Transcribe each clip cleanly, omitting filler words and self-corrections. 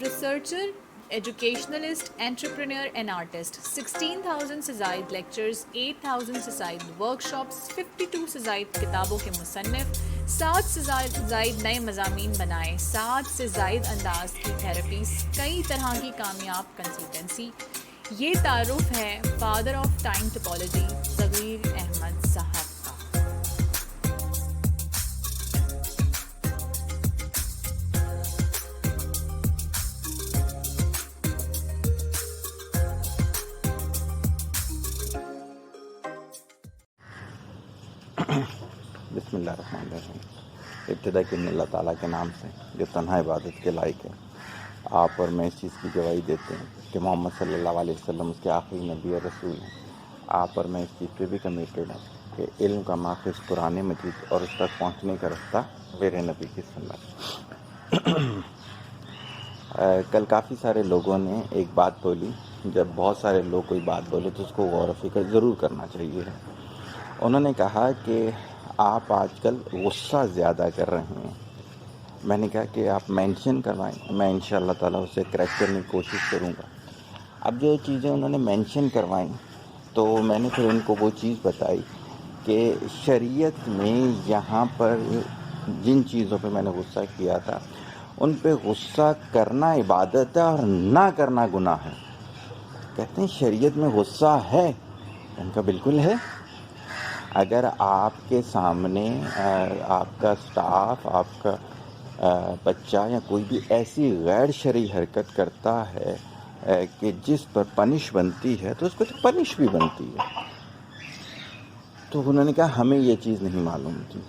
Researcher, educationalist, entrepreneur and artist, 16,000 سے زائد lectures, 8,000 سے زائد ورکشاپس، 52 سے زائد کتابوں کے مصنف، 7 سے زائد نئے مضامین بنائے، 7 سے زائد انداز کی تھراپیز، کئی طرح کی کامیاب کنسلٹنسی۔ یہ تعارف ہے فادر آف ٹائم ٹپالوجی صغیر احمد صاحب کا۔ بسم اللہ الرحمن الرحیم۔ ابتدا کی اللہ تعالیٰ کے نام سے جو تنہا عبادت کے لائق ہے۔ آپ اور میں اس چیز کی گواہی دیتے ہیں کہ محمد صلی اللہ علیہ وسلم اس کے آخری نبی اور رسول ہیں۔ آپ اور میں اس چیز پہ بھی کمیٹڈ ہیں کہ علم کا ماخذ قرآن مجید اور اس تک پہنچنے کا رستہ میرے نبی کی سنت۔ کل کافی سارے لوگوں نے ایک بات بولی، جب بہت سارے لوگ کوئی بات بولے تو اس کو غور و فکر ضرور کرنا چاہیے۔ انہوں نے کہا کہ آپ آج کل غصہ زیادہ کر رہے ہیں۔ میں نے کہا کہ آپ مینشن کروائیں، میں انشاءاللہ تعالیٰ اسے کریکٹ کرنے کی کوشش کروں گا۔ اب جو چیزیں انہوں نے مینشن کروائیں تو میں نے پھر ان کو وہ چیز بتائی کہ شریعت میں یہاں پر جن چیزوں پہ میں نے غصہ کیا تھا ان پہ غصہ کرنا عبادت ہے اور نہ کرنا گناہ ہے۔ کہتے ہیں شریعت میں غصہ ہے، ان کا بالکل ہے۔ اگر آپ کے سامنے آپ کا سٹاف، آپ کا بچہ یا کوئی بھی ایسی غیر شرعی حرکت کرتا ہے کہ جس پر پنش بنتی ہے تو اس کو تو پنش بھی بنتی ہے۔ تو انہوں نے کہا ہمیں یہ چیز نہیں معلوم تھی۔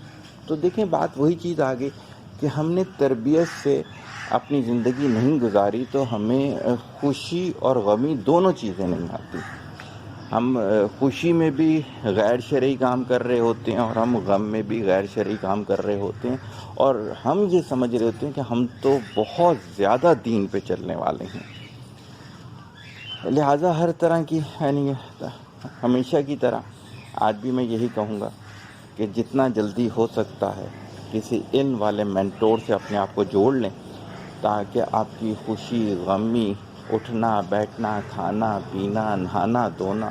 تو دیکھیں بات وہی چیز آ گئی کہ ہم نے تربیت سے اپنی زندگی نہیں گزاری تو ہمیں خوشی اور غمی دونوں چیزیں نہیں آتی۔ ہم خوشی میں بھی غیر شرعی کام کر رہے ہوتے ہیں اور ہم غم میں بھی غیر شرعی کام کر رہے ہوتے ہیں، اور ہم یہ سمجھ رہے ہوتے ہیں کہ ہم تو بہت زیادہ دین پہ چلنے والے ہیں۔ لہٰذا ہر طرح کی یعنی ہمیشہ کی طرح آج بھی میں یہی کہوں گا کہ جتنا جلدی ہو سکتا ہے کسی علم والے مینٹور سے اپنے آپ کو جوڑ لیں تاکہ آپ کی خوشی، غمی، اٹھنا بیٹھنا، کھانا پینا، نہانا دھونا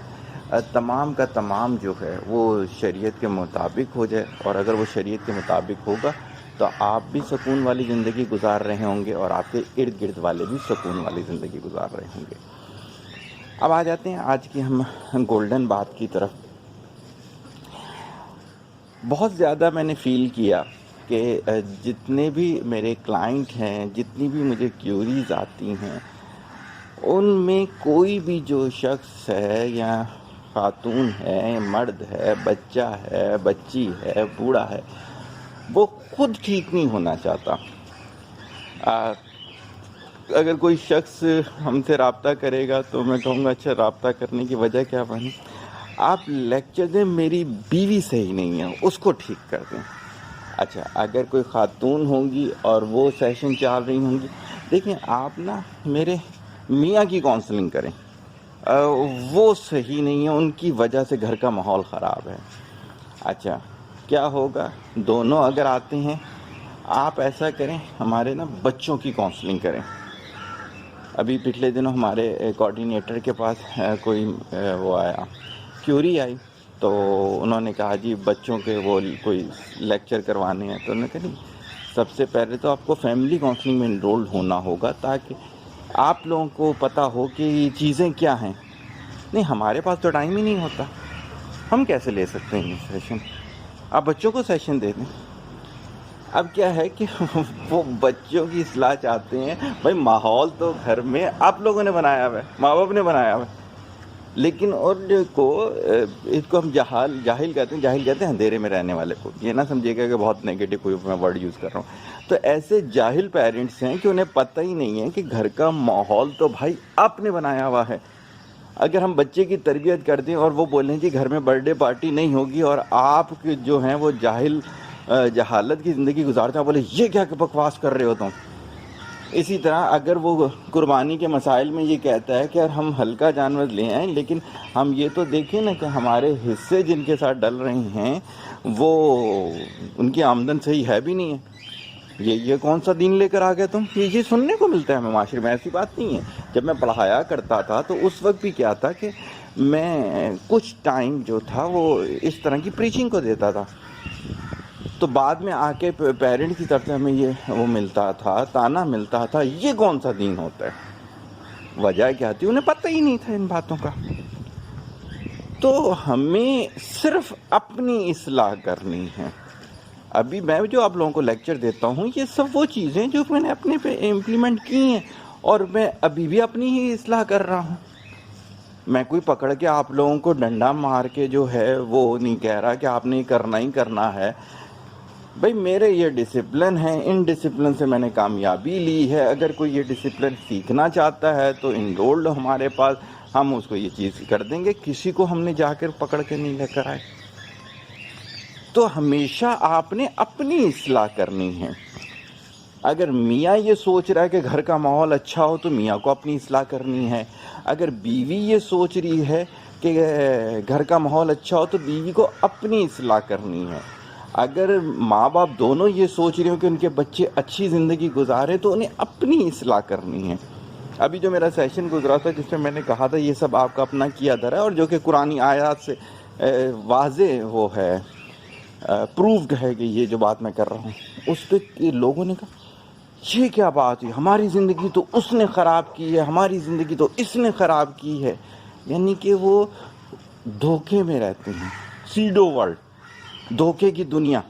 تمام کا تمام جو ہے وہ شریعت کے مطابق ہو جائے۔ اور اگر وہ شریعت کے مطابق ہوگا تو آپ بھی سکون والی زندگی گزار رہے ہوں گے اور آپ کے ارد گرد والے بھی سکون والی زندگی گزار رہے ہوں گے۔ اب آ جاتے ہیں آج کی ہم گولڈن بات کی طرف۔ بہت زیادہ میں نے فیل کیا کہ جتنے بھی میرے کلائنٹ ہیں، جتنی بھی مجھے کیوریز آتی ہیں، ان میں کوئی بھی جو شخص ہے یا خاتون ہے، مرد ہے، بچہ ہے، بچی ہے، بوڑھا ہے، وہ خود ٹھیک نہیں ہونا چاہتا۔ اگر کوئی شخص ہم سے رابطہ کرے گا تو میں کہوں گا اچھا رابطہ کرنے کی وجہ کیا بنی؟ آپ لیکچر دیں میری بیوی صحیح نہیں ہے، اس کو ٹھیک کر دیں۔ اچھا اگر کوئی خاتون ہوں گی اور وہ سیشن چل رہی ہوں گی، دیکھیں آپ نا میرے میاں کی کاؤنسلنگ کریں، وہ صحیح نہیں ہے، ان کی وجہ سے گھر کا ماحول خراب ہے۔ اچھا کیا ہوگا؟ دونوں اگر آتے ہیں آپ ایسا کریں ہمارے نا بچوں کی کاؤنسلنگ کریں۔ ابھی پچھلے دنوں ہمارے کوآرڈینیٹر کے پاس کوئی وہ آیا، کیوری آئی، تو انہوں نے کہا جی بچوں کے وہ کوئی لیکچر کروانے ہیں۔ تو انہوں نے کہا نہیں، سب سے پہلے تو آپ کو فیملی کاؤنسلنگ میں انرول ہونا ہوگا تاکہ آپ لوگوں کو پتہ ہو کہ یہ چیزیں کیا ہیں۔ نہیں ہمارے پاس تو ٹائم ہی نہیں ہوتا، ہم کیسے لے سکتے ہیں یہ سیشن؟ آپ بچوں کو سیشن دے دیں۔ اب کیا ہے کہ وہ بچوں کی اصلاح چاہتے ہیں، بھائی ماحول تو گھر میں آپ لوگوں نے بنایا ہوا ہے، ماں باپ نے بنایا ہوا ہے، لیکن اور اس کو ہم جاہل کہتے ہیں اندھیرے میں رہنے والے کو۔ یہ نہ سمجھیے گا کہ بہت نیگیٹو کوئی میں ورڈ یوز کر رہا ہوں۔ تو ایسے جاہل پیرنٹس ہیں کہ انہیں پتہ ہی نہیں ہے کہ گھر کا ماحول تو بھائی آپ نے بنایا ہوا ہے۔ اگر ہم بچے کی تربیت کر دیں اور وہ بولیں کہ گھر میں برتھ ڈے پارٹی نہیں ہوگی اور آپ جو ہیں وہ جہالت کی زندگی گزارتے ہیں، بولے یہ کیا بکواس کر رہے ہو تم۔ اسی طرح اگر وہ قربانی کے مسائل میں یہ کہتا ہے کہ یار ہم ہلکا جانور لے آئیں، لیکن ہم یہ تو دیکھیں نا کہ ہمارے حصے جن کے ساتھ ڈل رہے ہیں وہ ان کی آمدن صحیح ہے بھی نہیں ہے، یہ کون سا دین لے کر آ گئے تم؟ یہ سننے کو ملتا ہے ہمیں معاشرے میں. ایسی بات نہیں ہے. جب میں پڑھایا کرتا تھا تو اس وقت بھی کیا تھا کہ میں کچھ ٹائم جو تھا وہ اس طرح کی پریچنگ کو دیتا تھا. تو بعد میں آ کے پیرنٹ کی طرف سے ہمیں یہ وہ ملتا تھا، تانا ملتا تھا، یہ کون سا دین ہوتا ہے؟ وجہ کیا تھی؟ انہیں پتہ ہی نہیں تھا ان باتوں کا. تو ہمیں صرف اپنی اصلاح کرنی ہے. ابھی میں جو آپ لوگوں کو لیکچر دیتا ہوں یہ سب وہ چیزیں جو میں نے اپنے پہ امپلیمنٹ کی ہیں، اور میں ابھی بھی اپنی ہی اصلاح کر رہا ہوں. میں کوئی پکڑ کے آپ لوگوں کو ڈنڈا مار کے جو ہے وہ نہیں کہہ رہا کہ آپ نے کرنا ہی کرنا ہے. بھائی میرے یہ ڈسپلن ہے، ان ڈسپلن سے میں نے کامیابی لی ہے. اگر کوئی یہ ڈسپلن سیکھنا چاہتا ہے تو انرولڈ ہمارے پاس، ہم اس کو یہ چیز کر دیں گے. کسی کو ہم نے جا کر پکڑ کے نہیں لے کر آئے. تو ہمیشہ آپ نے اپنی اصلاح کرنی ہے. اگر میاں یہ سوچ رہا ہے کہ گھر کا ماحول اچھا ہو تو میاں کو اپنی اصلاح کرنی ہے. اگر بیوی یہ سوچ رہی ہے کہ گھر کا ماحول اچھا ہو تو بیوی کو اپنی اصلاح کرنی ہے. اگر ماں باپ دونوں یہ سوچ رہے ہوں کہ ان کے بچے اچھی زندگی گزارے تو انہیں اپنی اصلاح کرنی ہے. ابھی جو میرا سیشن گزرا تھا جس میں میں نے کہا تھا یہ سب آپ کا اپنا کیا دھرا ہے، اور جو کہ قرآنی آیات سے واضح وہ ہے، پروفڈ ہے کہ یہ جو بات میں کر رہا ہوں، اس پہ لوگوں نے کہا یہ کیا بات ہے، ہماری زندگی تو اس نے خراب کی ہے، ہماری زندگی تو اس نے خراب کی ہے. یعنی کہ وہ دھوکے میں رہتے ہیں، سیڈو ورلڈ، دھوکے کی دنیا،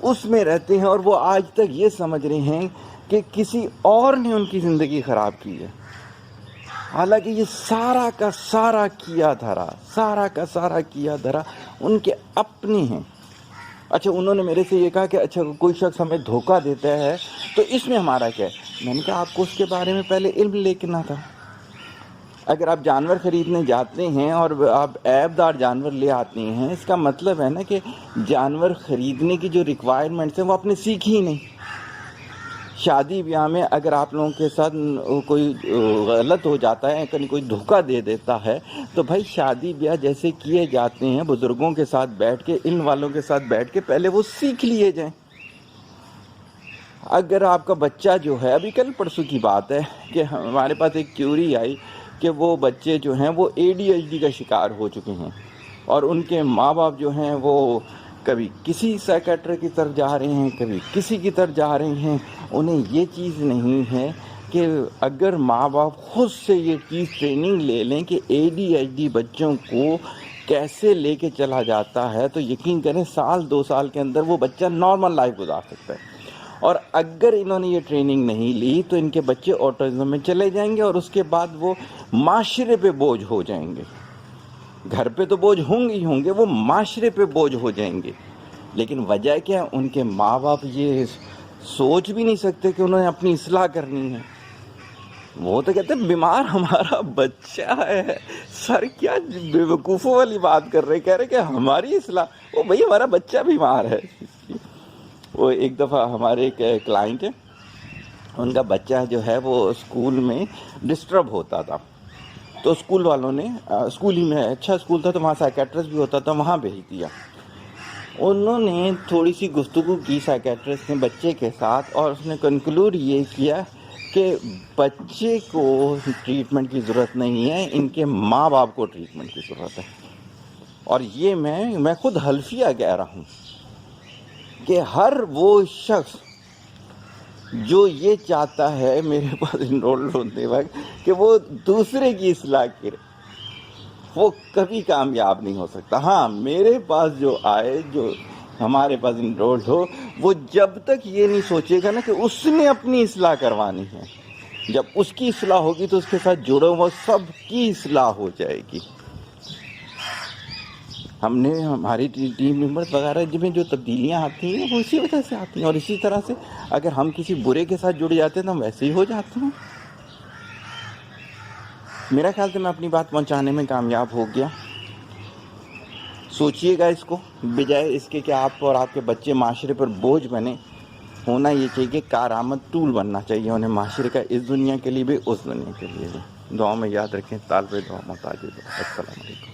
اس میں رہتے ہیں. اور وہ آج تک یہ سمجھ رہے ہیں کہ کسی اور نے ان کی زندگی خراب کی ہے. حالانکہ یہ سارا کا سارا کیا دھرا ان کے اپنے ہیں. اچھا انہوں نے میرے سے یہ کہا کہ اچھا کوئی شخص ہمیں دھوکہ دیتا ہے تو اس میں ہمارا کیا ہے؟ میں نے کہا آپ کو اس کے بارے میں پہلے علم لینا تھا. اگر آپ جانور خریدنے جاتے ہیں اور آپ عیب دار جانور لے آتے ہیں، اس کا مطلب ہے نا کہ جانور خریدنے کی جو ریکوائرمنٹس ہیں وہ آپ نے سیکھی ہی نہیں. شادی بیاہ میں اگر آپ لوگوں کے ساتھ کوئی غلط ہو جاتا ہے، کوئی دھوکہ دے دیتا ہے، تو بھائی شادی بیاہ جیسے کیے جاتے ہیں بزرگوں کے ساتھ بیٹھ کے، ان والوں کے ساتھ بیٹھ کے پہلے وہ سیکھ لیے جائیں. اگر آپ کا بچہ جو ہے، ابھی کل پرسوں کی بات ہے کہ ہمارے پاس ایک کیوری آئی کہ وہ بچے جو ہیں وہ ADHD کا شکار ہو چکے ہیں، اور ان کے ماں باپ جو ہیں وہ کبھی کسی سائیکیٹرسٹ کی طرف جا رہے ہیں، کبھی کسی کی طرف جا رہے ہیں. انہیں یہ چیز نہیں ہے کہ اگر ماں باپ خود سے یہ چیز ٹریننگ لے لیں کہ ADHD بچوں کو کیسے لے کے چلا جاتا ہے، تو یقین کریں 1-2 سال کے اندر وہ بچہ نارمل لائف گزار سکتا ہے. اور اگر انہوں نے یہ ٹریننگ نہیں لی تو ان کے بچے آٹزم میں چلے جائیں گے، اور اس کے بعد وہ معاشرے پہ بوجھ ہو جائیں گے. گھر پہ تو بوجھ ہوں گے، وہ معاشرے پہ بوجھ ہو جائیں گے. لیکن وجہ کیا ہے؟ ان کے ماں باپ یہ سوچ بھی نہیں سکتے کہ انہوں نے اپنی اصلاح کرنی ہے. وہ تو کہتے ہیں بیمار ہمارا بچہ ہے. سر کیا بے وقوفوں والی بات کر رہے، کہہ رہے کہ ہماری اصلاح. وہ بھائی ہمارا بچہ بیمار ہے. وہ ایک دفعہ ہمارے ایک کلائنٹ ہے، ان کا بچہ جو ہے وہ اسکول میں ڈسٹرب ہوتا تھا، تو اسکول والوں نے اسکول ہی میں اچھا اسکول تھا تو وہاں سائیکیٹرسٹ بھی ہوتا تھا، وہاں بھیج دیا. انہوں نے تھوڑی سی گفتگو کی سائیکیٹرسٹ نے بچے کے ساتھ، اور اس نے کنکلوڈ یہ کیا کہ بچے کو ٹریٹمنٹ کی ضرورت نہیں ہے، ان کے ماں باپ کو ٹریٹمنٹ کی ضرورت ہے. اور یہ میں خود حلفیہ کہہ رہا ہوں کہ ہر وہ شخص جو یہ چاہتا ہے میرے پاس انرول ہوتے وقت کہ وہ دوسرے کی اصلاح کرے، وہ کبھی کامیاب نہیں ہو سکتا. ہاں میرے پاس جو آئے، جو ہمارے پاس انرولڈ ہو، وہ جب تک یہ نہیں سوچے گا نا کہ اس نے اپنی اصلاح کروانی ہے، جب اس کی اصلاح ہوگی تو اس کے ساتھ جڑے ہوا سب کی اصلاح ہو جائے گی. ہم نے ہماری ٹیم ممبرس وغیرہ جن میں جو تبدیلیاں آتی ہیں وہ اسی وجہ سے آتی ہیں. اور اسی طرح سے اگر ہم کسی برے کے ساتھ جڑ جاتے ہیں تو ہم ویسے ہی ہو جاتے ہیں. میرا خیال سے میں اپنی بات پہنچانے میں کامیاب ہو گیا. سوچئے گا اس کو، بجائے اس کے کہ آپ اور آپ کے بچے معاشرے پر بوجھ بنے. ہونا یہ چاہیے کہ کارآمد ٹول بننا چاہیے انہیں معاشرے کا، اس دنیا کے لیے بھی اس دنیا کے لیے بھی. دعا میں یاد رکھیں، طالب دعا محتاج دعا. السلام علیکم.